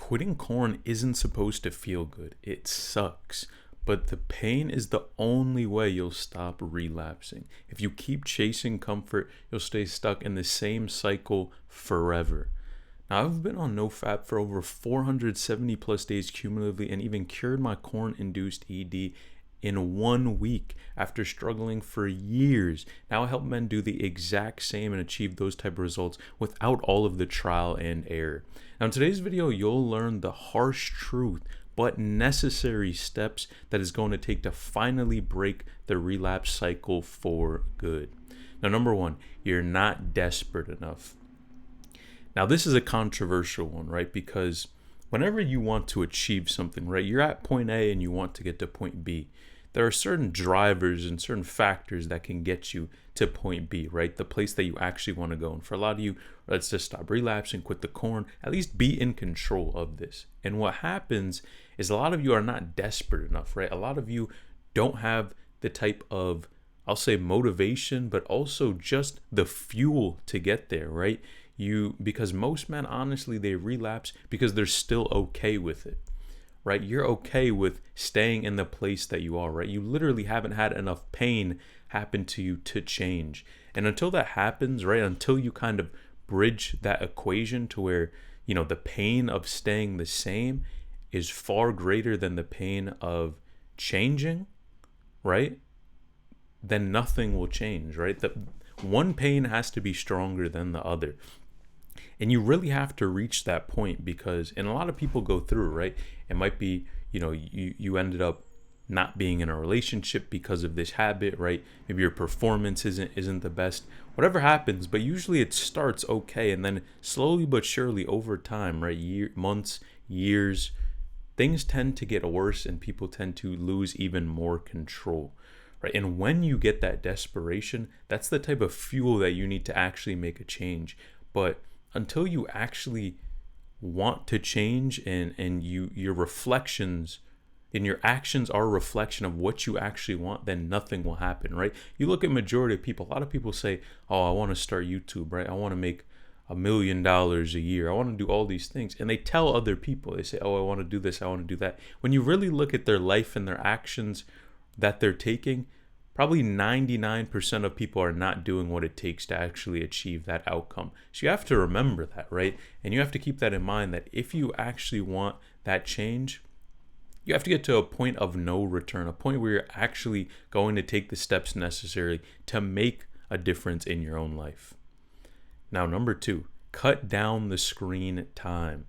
Quitting corn isn't supposed to feel good. It sucks. But the pain is the only way you'll stop relapsing. If you keep chasing comfort, you'll stay stuck in the same cycle forever. Now, I've been on NoFap for over 470 plus days cumulatively and even cured my corn induced ED in 1 week after struggling for years. Now I help men do the exact same and achieve those type of results without all of the trial and error. Now in today's video, you'll learn the harsh truth but necessary steps that is going to take to finally break the relapse cycle for good. Now, number one, you're not desperate enough. Now, this is a controversial one, right? Because whenever you want to achieve something, right, you're at point A and you want to get to point B. There are certain drivers and certain factors that can get you to point B, right? The place that you actually want to go. And for a lot of you, let's just stop relapsing, quit the corn, at least be in control of this. And what happens is a lot of you are not desperate enough, right? A lot of you don't have the type of, I'll say, motivation, but also just the fuel to get there, right? Because most men, honestly, they relapse because they're still okay with it. Right? You're okay with staying in the place that you are, right? You literally haven't had enough pain happen to you to change. And until that happens, right? Until you kind of bridge that equation to where, the pain of staying the same is far greater than the pain of changing, right? Then nothing will change, right? The one pain has to be stronger than the other. And you really have to reach that point because, and a lot of people go through, right? It might be, you ended up not being in a relationship because of this habit, right? Maybe your performance isn't the best. Whatever happens, but usually it starts okay, and then slowly but surely over time, right? Months, years, things tend to get worse, and people tend to lose even more control. Right? And when you get that desperation, that's the type of fuel that you need to actually make a change. But until you actually want to change and your reflections and your actions are a reflection of what you actually want, then nothing will happen, right? You look at majority of people, a lot of people say, oh, I want to start YouTube, right? I want to make $1 million a year. I want to do all these things. And they tell other people, they say, oh, I want to do this, I want to do that. When you really look at their life and their actions that they're taking, probably 99% of people are not doing what it takes to actually achieve that outcome. So you have to remember that, right? And you have to keep that in mind that if you actually want that change, you have to get to a point of no return, a point where you're actually going to take the steps necessary to make a difference in your own life. Now, number two, cut down the screen time.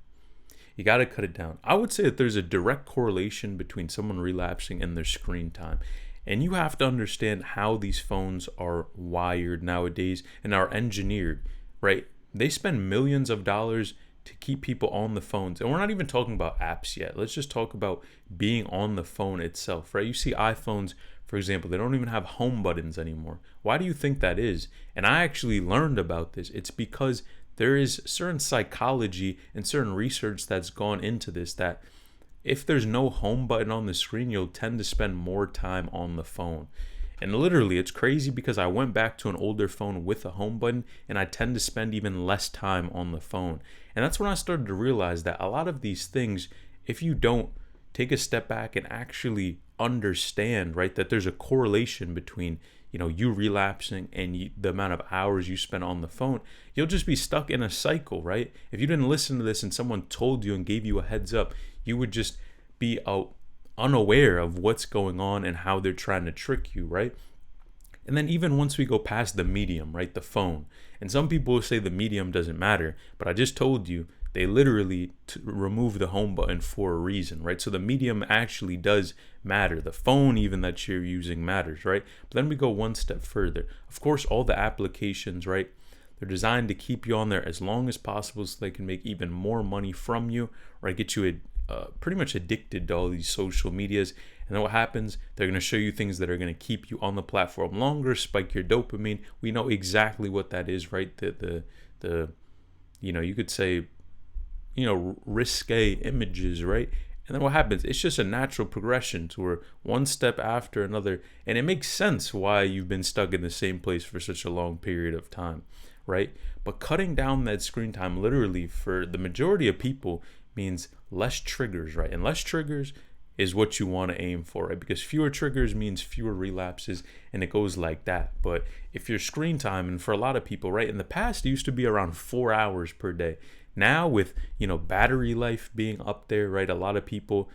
You got to cut it down. I would say that there's a direct correlation between someone relapsing and their screen time. And you have to understand how these phones are wired nowadays and are engineered, right? They spend millions of dollars to keep people on the phones. And we're not even talking about apps yet. Let's just talk about being on the phone itself, right? You see iPhones, for example, they don't even have home buttons anymore. Why do you think that is? And I actually learned about this. It's because there is certain psychology and certain research that's gone into this, that if there's no home button on the screen, you'll tend to spend more time on the phone. And literally, it's crazy because I went back to an older phone with a home button and I tend to spend even less time on the phone. And that's when I started to realize that a lot of these things, if you don't take a step back and actually understand, right, that there's a correlation between, you relapsing and the amount of hours you spend on the phone, you'll just be stuck in a cycle, right? If you didn't listen to this and someone told you and gave you a heads up, you would just be unaware of what's going on and how they're trying to trick you, right? And then even once we go past the medium, right, the phone, and some people will say the medium doesn't matter, but I just told you they literally remove the home button for a reason, right? So the medium actually does matter. The phone even that you're using matters, right? But then we go one step further. Of course, all the applications, right, they're designed to keep you on there as long as possible so they can make even more money from you, right? Get you pretty much addicted to all these social medias. And then what happens? They're going to show you things that are going to keep you on the platform longer, spike your dopamine. We know exactly what that is, right? The you could say, risque images, right? And then what happens? It's just a natural progression to where one step after another. And it makes sense why you've been stuck in the same place for such a long period of time, right? But cutting down that screen time literally for the majority of people means less triggers, right? And less triggers is what you want to aim for, right? Because fewer triggers means fewer relapses, and it goes like that. But if your screen time, and for a lot of people, right, in the past it used to be around 4 hours per day. Now with, battery life being up there, right, a lot of people,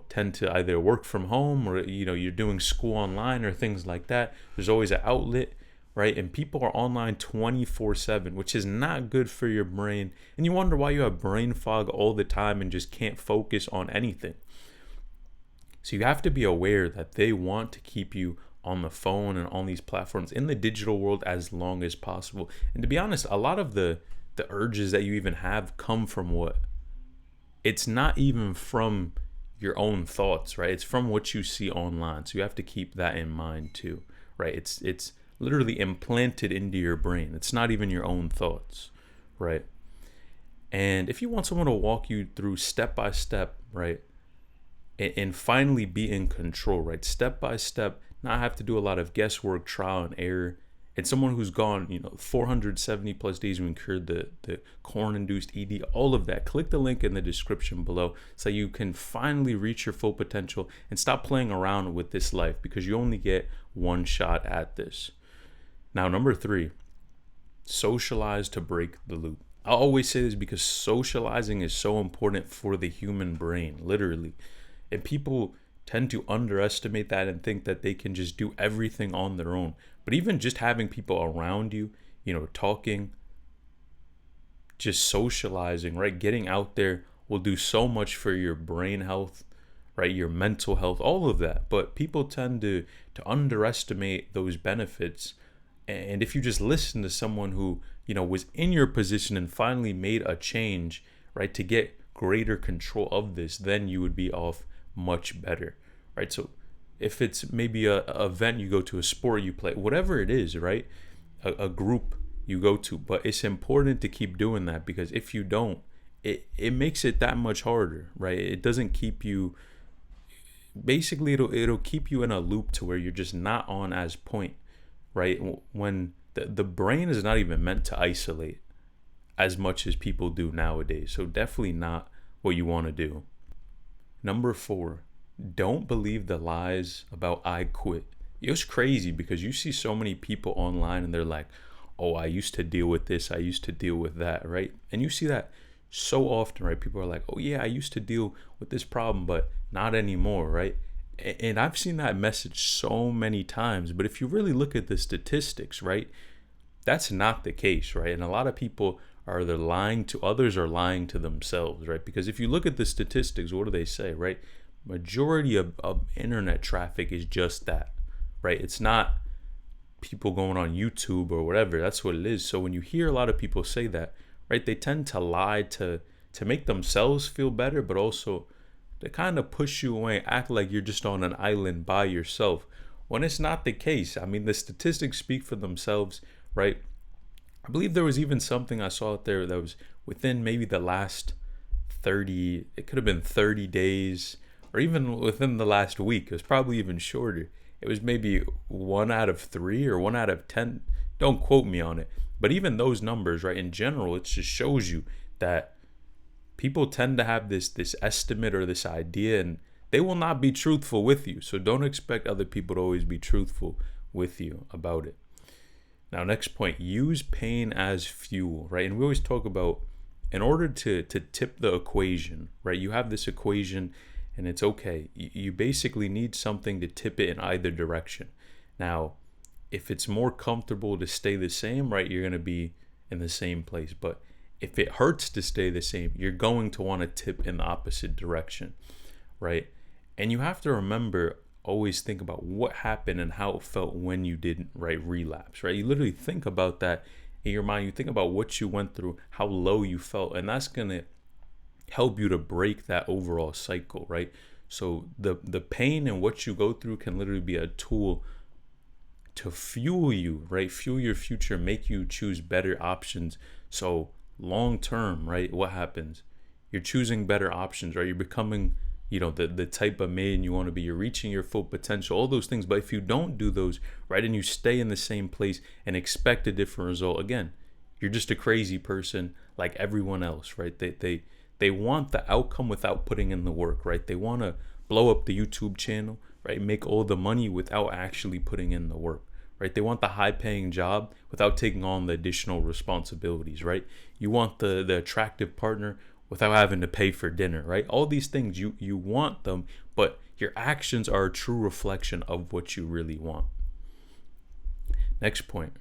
tend to either work from home or, you're doing school online or things like that. There's always an outlet, right? And people are online 24/7, which is not good for your brain. And you wonder why you have brain fog all the time and just can't focus on anything. So you have to be aware that they want to keep you on the phone and on these platforms in the digital world as long as possible. And to be honest, a lot of the urges that you even have come from what? It's not even from your own thoughts, right? It's from what you see online. So you have to keep that in mind too, right? It's literally implanted into your brain. It's not even your own thoughts, right? And if you want someone to walk you through step by step, right? And finally be in control, right? Step by step, not have to do a lot of guesswork, trial and error. And someone who's gone, 470 plus days when cured the corn-induced ED, all of that. Click the link in the description below so you can finally reach your full potential and stop playing around with this life, because you only get one shot at this. Now, number 3, socialize to break the loop. I always say this because socializing is so important for the human brain, literally. And people tend to underestimate that and think that they can just do everything on their own. But even just having people around you, talking, just socializing, right? Getting out there will do so much for your brain health, right? Your mental health, all of that. But people tend to underestimate those benefits. And if you just listen to someone who, was in your position and finally made a change, right, to get greater control of this, then you would be off much better, right? So if it's maybe a event you go to, a sport you play, whatever it is, right, a group you go to, but it's important to keep doing that, because if you don't, it makes it that much harder, right? It doesn't keep you, basically it'll keep you in a loop to where you're just not on as point, right? When the brain is not even meant to isolate as much as people do nowadays. So definitely not what you want to do. Number 4, don't believe the lies about I quit. It's crazy because you see so many people online and they're like, oh, I used to deal with this, I used to deal with that, right? And you see that so often, right? People are like, oh yeah, I used to deal with this problem, but not anymore, right? And I've seen that message so many times. But if you really look at the statistics, right, that's not the case, right? And a lot of people are either lying to others or lying to themselves, right? Because if you look at the statistics, what do they say, right? Majority of internet traffic is just that, right? It's not people going on YouTube or whatever. That's what it is. So when you hear a lot of people say that, right, they tend to lie to make themselves feel better, but also to kind of push you away, act like you're just on an island by yourself, when it's not the case. I mean, the statistics speak for themselves, right? I believe there was even something I saw out there that was within maybe the last 30, it could have been 30 days, or even within the last week. It was probably even shorter. It was maybe 1 out of 3 or 1 out of 10. Don't quote me on it. But even those numbers, right, in general, it just shows you that people tend to have this estimate or this idea, and they will not be truthful with you. So don't expect other people to always be truthful with you about it. Now, next point, use pain as fuel, right? And we always talk about, in order to tip the equation, right? You have this equation and it's okay. You basically need something to tip it in either direction. Now, if it's more comfortable to stay the same, right, you're going to be in the same place. But if it hurts to stay the same, you're going to want to tip in the opposite direction, right? And you have to remember, always think about what happened and how it felt when you didn't, right, relapse, right? You literally think about that in your mind. You think about what you went through, how low you felt, and that's going to help you to break that overall cycle, right? So the pain and what you go through can literally be a tool to fuel you, right? Fuel your future, make you choose better options. So long term, right, what happens? You're choosing better options, right? You're becoming, the type of man you want to be. You're reaching your full potential, all those things. But if you don't do those, right, and you stay in the same place and expect a different result, again, you're just a crazy person like everyone else, right? They They want the outcome without putting in the work, right? They want to blow up the YouTube channel, right? Make all the money without actually putting in the work, right? They want the high paying job without taking on the additional responsibilities, right? You want the attractive partner without having to pay for dinner, right? All these things, you want them, but your actions are a true reflection of what you really want. Next point,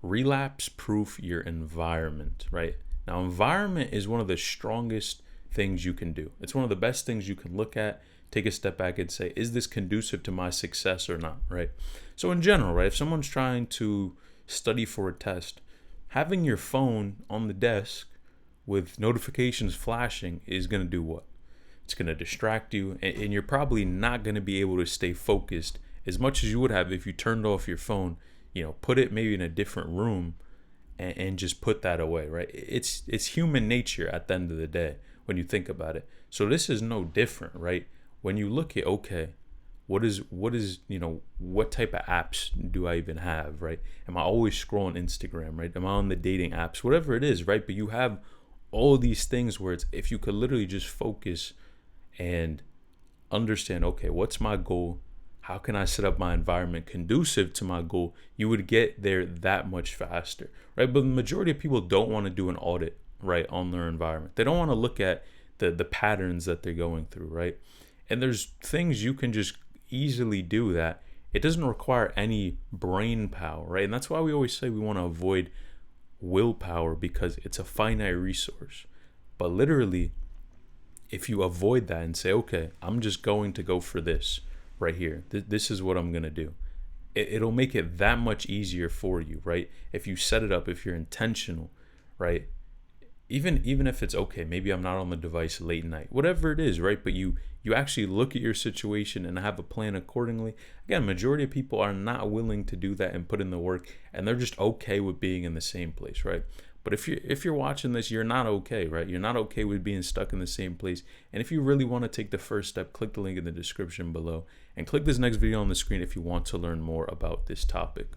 relapse proof your environment, right? Now, environment is one of the strongest things you can do. It's one of the best things you can look at, take a step back and say, is this conducive to my success or not, right? So in general, right, if someone's trying to study for a test, having your phone on the desk with notifications flashing is going to do what? It's going to distract you, and you're probably not going to be able to stay focused as much as you would have if you turned off your phone, put it maybe in a different room and just put that away, right? It's human nature at the end of the day when you think about it. So this is no different, right? When you look at, okay, what type of apps do I even have, right? Am I always scrolling Instagram, right? Am I on the dating apps, whatever it is, right? But you have all these things where it's, if you could literally just focus and understand, okay, what's my goal? How can I set up my environment conducive to my goal? You would get there that much faster, right? But the majority of people don't want to do an audit, right, on their environment. They don't want to look at the patterns that they're going through, right? And there's things you can just easily do that it doesn't require any brain power, right? And that's why we always say we want to avoid willpower, because it's a finite resource. But literally, if you avoid that and say, okay, I'm just going to go for this right here, this is what I'm going to do, it'll make it that much easier for you, right? If you set it up, if you're intentional, right? Even if it's, okay, maybe I'm not on the device late night, whatever it is, right? But you actually look at your situation and have a plan accordingly. Again, majority of people are not willing to do that and put in the work, and they're just okay with being in the same place, right? But if you're watching this, you're not okay, right? You're not okay with being stuck in the same place. And if you really want to take the first step, click the link in the description below and click this next video on the screen if you want to learn more about this topic.